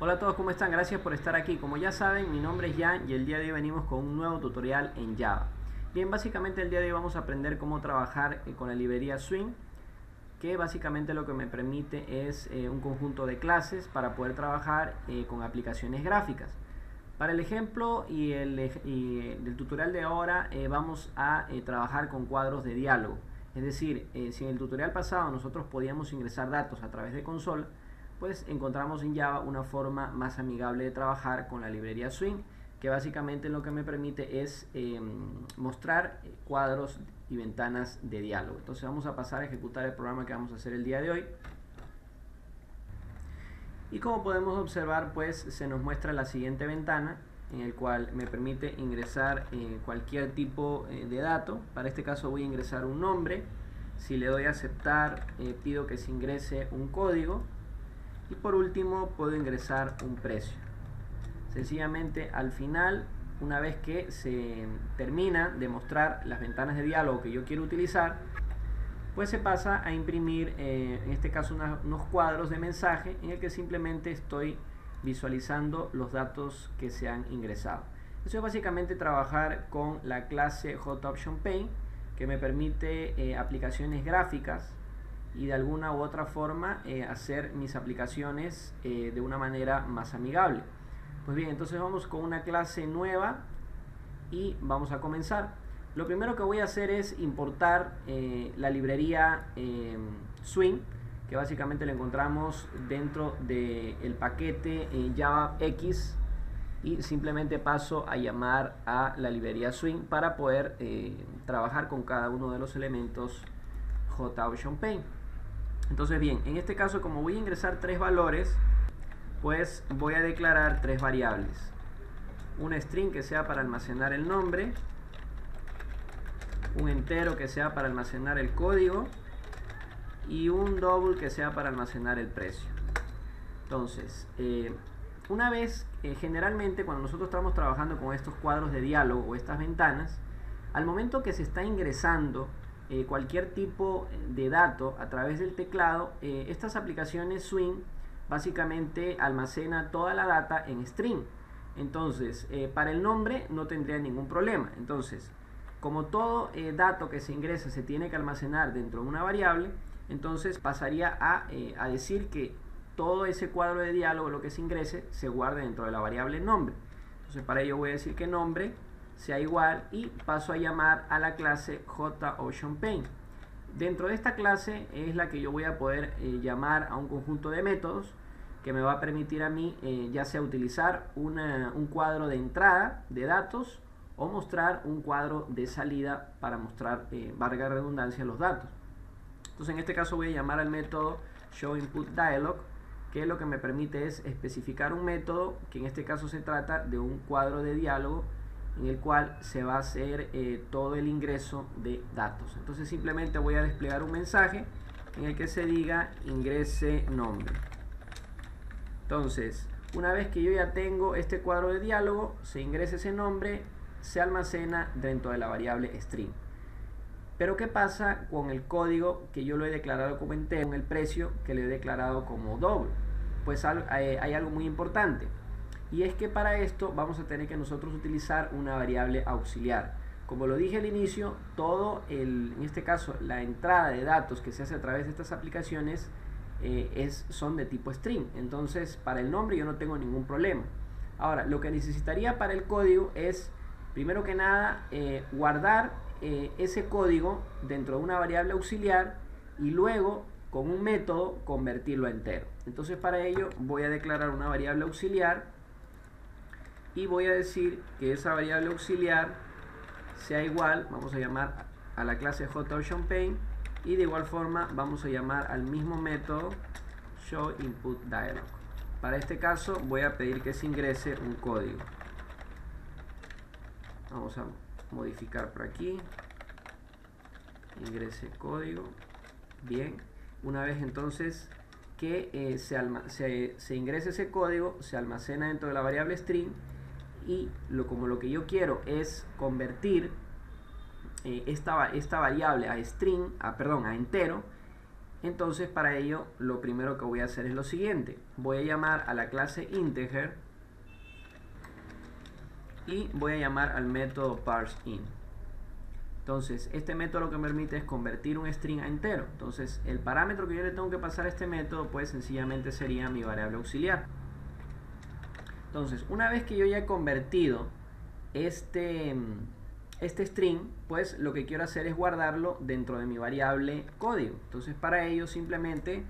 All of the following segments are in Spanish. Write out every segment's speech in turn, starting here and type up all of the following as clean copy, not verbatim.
Hola a todos, ¿cómo están? Gracias por estar aquí. Como ya saben, mi nombre es Jan y el día de hoy venimos con un nuevo tutorial en Java. Bien, básicamente el día de hoy vamos a aprender cómo trabajar con la librería Swing, que básicamente lo que me permite es un conjunto de clases para poder trabajar con aplicaciones gráficas. Para el ejemplo del tutorial de ahora vamos a trabajar con cuadros de diálogo. Es decir, si en el tutorial pasado nosotros podíamos ingresar datos a través de consola, pues encontramos en Java una forma más amigable de trabajar con la librería Swing, que básicamente lo que me permite es mostrar cuadros y ventanas de diálogo. Entonces vamos a pasar a ejecutar el programa que vamos a hacer el día de hoy. Y como podemos observar, pues se nos muestra la siguiente ventana, en el cual me permite ingresar cualquier tipo de dato. Para este caso voy a ingresar un nombre. Si le doy a aceptar, pido que se ingrese un código. Y por último puedo ingresar un precio. Sencillamente al final, una vez que se termina de mostrar las ventanas de diálogo que yo quiero utilizar, pues se pasa a imprimir en este caso unos cuadros de mensaje en el que simplemente estoy visualizando los datos que se han ingresado. Eso es básicamente trabajar con la clase HotOptionPaint, que me permite aplicaciones gráficas y de alguna u otra forma hacer mis aplicaciones de una manera más amigable. Pues bien, entonces vamos con una clase nueva y vamos a comenzar. Lo primero que voy a hacer es importar la librería Swing, que básicamente la encontramos dentro del paquete JavaX, y simplemente paso a llamar a la librería Swing para poder trabajar con cada uno de los elementos HotOptionPaint. Entonces bien, en este caso, como voy a ingresar tres valores, pues voy a declarar tres variables. Un string que sea para almacenar el nombre, un entero que sea para almacenar el código y un double que sea para almacenar el precio. Entonces, una vez, generalmente cuando nosotros estamos trabajando con estos cuadros de diálogo o estas ventanas, al momento que se está ingresando cualquier tipo de dato a través del teclado, estas aplicaciones Swing básicamente almacena toda la data en string. Entonces, para el nombre no tendría ningún problema. Entonces, como todo dato que se ingresa se tiene que almacenar dentro de una variable, entonces pasaría a decir que todo ese cuadro de diálogo, lo que se ingrese, se guarde dentro de la variable nombre. Entonces para ello voy a decir que nombre sea igual y paso a llamar a la clase HotOptionPaint. Dentro de esta clase es la que yo voy a poder llamar a un conjunto de métodos que me va a permitir a mí ya sea utilizar un cuadro de entrada de datos o mostrar un cuadro de salida para mostrar, valga la redundancia, los datos. Entonces en este caso voy a llamar al método showInputDialog, que lo que me permite es especificar un método que en este caso se trata de un cuadro de diálogo en el cual se va a hacer todo el ingreso de datos. Entonces simplemente voy a desplegar un mensaje en el que se diga ingrese nombre. Entonces, una vez que yo ya tengo este cuadro de diálogo, se ingresa ese nombre, se almacena dentro de la variable string. Pero ¿qué pasa con el código que yo lo he declarado como entero, con el precio que le he declarado como doble? Pues hay algo muy importante, y es que para esto vamos a tener que nosotros utilizar una variable auxiliar. Como lo dije al inicio, en este caso la entrada de datos que se hace a través de estas aplicaciones son de tipo string. Entonces para el nombre yo no tengo ningún problema. Ahora, lo que necesitaría para el código es, primero que nada, guardar ese código dentro de una variable auxiliar y luego con un método convertirlo a entero. Entonces para ello voy a declarar una variable auxiliar y voy a decir que esa variable auxiliar sea igual, vamos a llamar a la clase HotOptionPaint, y de igual forma vamos a llamar al mismo método showInputDialog. Para este caso voy a pedir que se ingrese un código. Vamos a modificar por aquí, ingrese código. Bien, una vez entonces que se ingrese ese código, se almacena dentro de la variable string, y como lo que yo quiero es convertir esta variable a entero, Entonces para ello lo primero que voy a hacer es lo siguiente. Voy a llamar a la clase integer y voy a llamar al método parseInt. Entonces este método lo que me permite es convertir un string a entero. Entonces el parámetro que yo le tengo que pasar a este método pues sencillamente sería mi variable auxiliar. Entonces una vez que yo ya he convertido este string, pues lo que quiero hacer es guardarlo dentro de mi variable código. Entonces para ello simplemente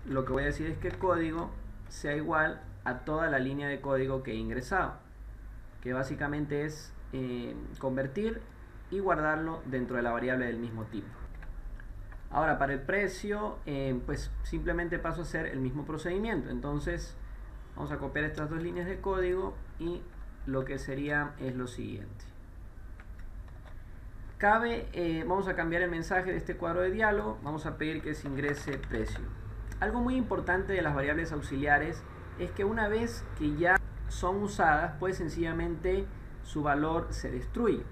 lo que voy a decir es que el código sea igual a toda la línea de código que he ingresado, que básicamente es convertir y guardarlo dentro de la variable del mismo tipo. Ahora para el precio pues simplemente paso a hacer el mismo procedimiento. Entonces vamos a copiar estas dos líneas de código y lo que sería es lo siguiente. Vamos a cambiar el mensaje de este cuadro de diálogo. Vamos a pedir que se ingrese precio. Algo muy importante de las variables auxiliares es que una vez que ya son usadas, pues sencillamente su valor se destruye.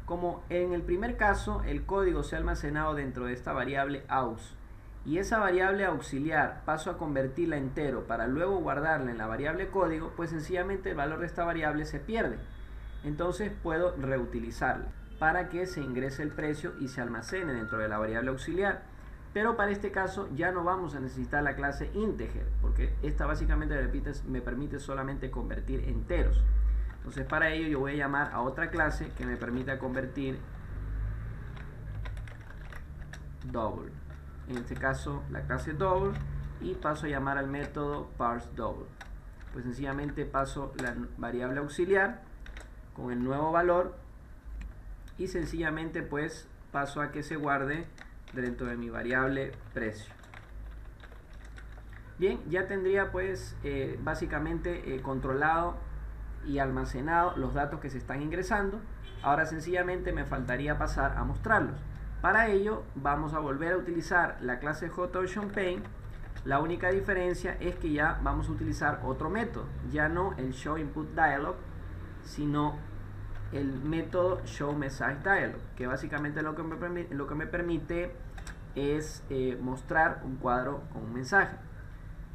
Como en el primer caso el código se ha almacenado dentro de esta variable aux y esa variable auxiliar paso a convertirla a entero para luego guardarla en la variable código, pues sencillamente el valor de esta variable se pierde. Entonces puedo reutilizarla para que se ingrese el precio y se almacene dentro de la variable auxiliar. Pero para este caso ya no vamos a necesitar la clase integer, porque esta básicamente me permite solamente convertir enteros. Entonces para ello yo voy a llamar a otra clase que me permita convertir double. En este caso la clase double, y paso a llamar al método parseDouble. Pues sencillamente paso la variable auxiliar con el nuevo valor y sencillamente pues paso a que se guarde dentro de mi variable precio. Bien, ya tendría pues básicamente controlado y almacenado los datos que se están ingresando. Ahora sencillamente me faltaría pasar a mostrarlos. Para ello vamos a volver a utilizar la clase JOptionPaint. La única diferencia es que ya vamos a utilizar otro método, ya no el showInputDialog, sino el método showMessageDialog, que básicamente lo que me permite es mostrar un cuadro con un mensaje.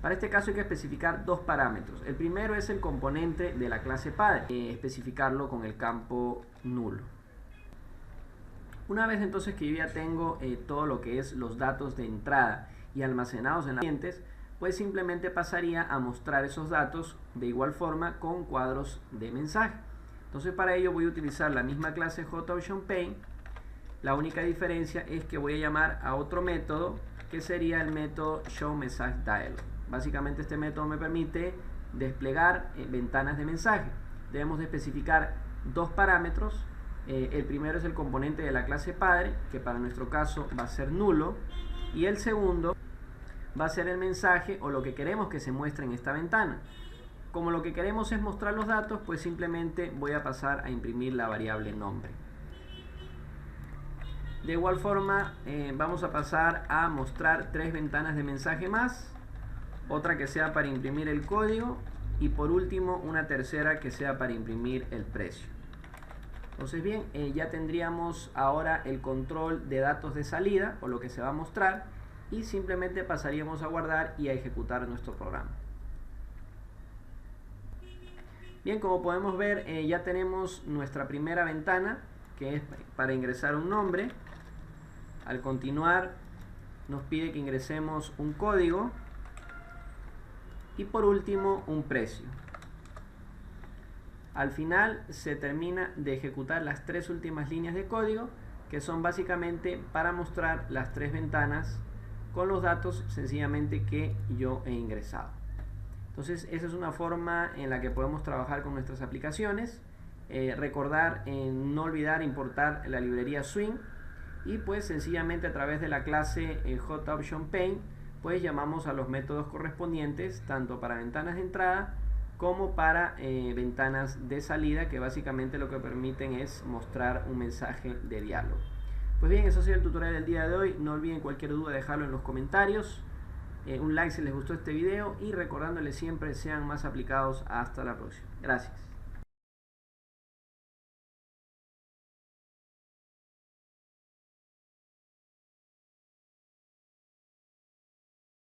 Para este caso hay que especificar dos parámetros. El primero es el componente de la clase padre, especificarlo con el campo nulo. Una vez entonces que yo ya tengo todo lo que es los datos de entrada y almacenados en las clientes, pues simplemente pasaría a mostrar esos datos de igual forma con cuadros de mensaje. Entonces para ello voy a utilizar la misma clase JOptionPaint. La única diferencia es que voy a llamar a otro método que sería el método showMessageDialog. Básicamente este método me permite desplegar ventanas de mensaje. Debemos de especificar dos parámetros. El primero es el componente de la clase padre, que para nuestro caso va a ser nulo, y el segundo va a ser el mensaje o lo que queremos que se muestre en esta ventana. Como lo que queremos es mostrar los datos, pues simplemente voy a pasar a imprimir la variable nombre. De igual forma vamos a pasar a mostrar tres ventanas de mensaje más, otra que sea para imprimir el código y por último una tercera que sea para imprimir el precio. Entonces bien, ya tendríamos ahora el control de datos de salida o lo que se va a mostrar y simplemente pasaríamos a guardar y a ejecutar nuestro programa. Bien, como podemos ver ya tenemos nuestra primera ventana que es para ingresar un nombre. Al continuar nos pide que ingresemos un código y por último un precio. Al final se termina de ejecutar las tres últimas líneas de código, que son básicamente para mostrar las tres ventanas con los datos sencillamente que yo he ingresado. Entonces esa es una forma en la que podemos trabajar con nuestras aplicaciones. Recordar no olvidar importar la librería Swing y pues sencillamente a través de la clase JOptionPaint pues llamamos a los métodos correspondientes tanto para ventanas de entrada como para ventanas de salida, que básicamente lo que permiten es mostrar un mensaje de diálogo. Pues bien, eso ha sido el tutorial del día de hoy. No olviden cualquier duda dejarlo en los comentarios, un like si les gustó este video y recordándoles siempre sean más aplicados. Hasta la próxima. Gracias.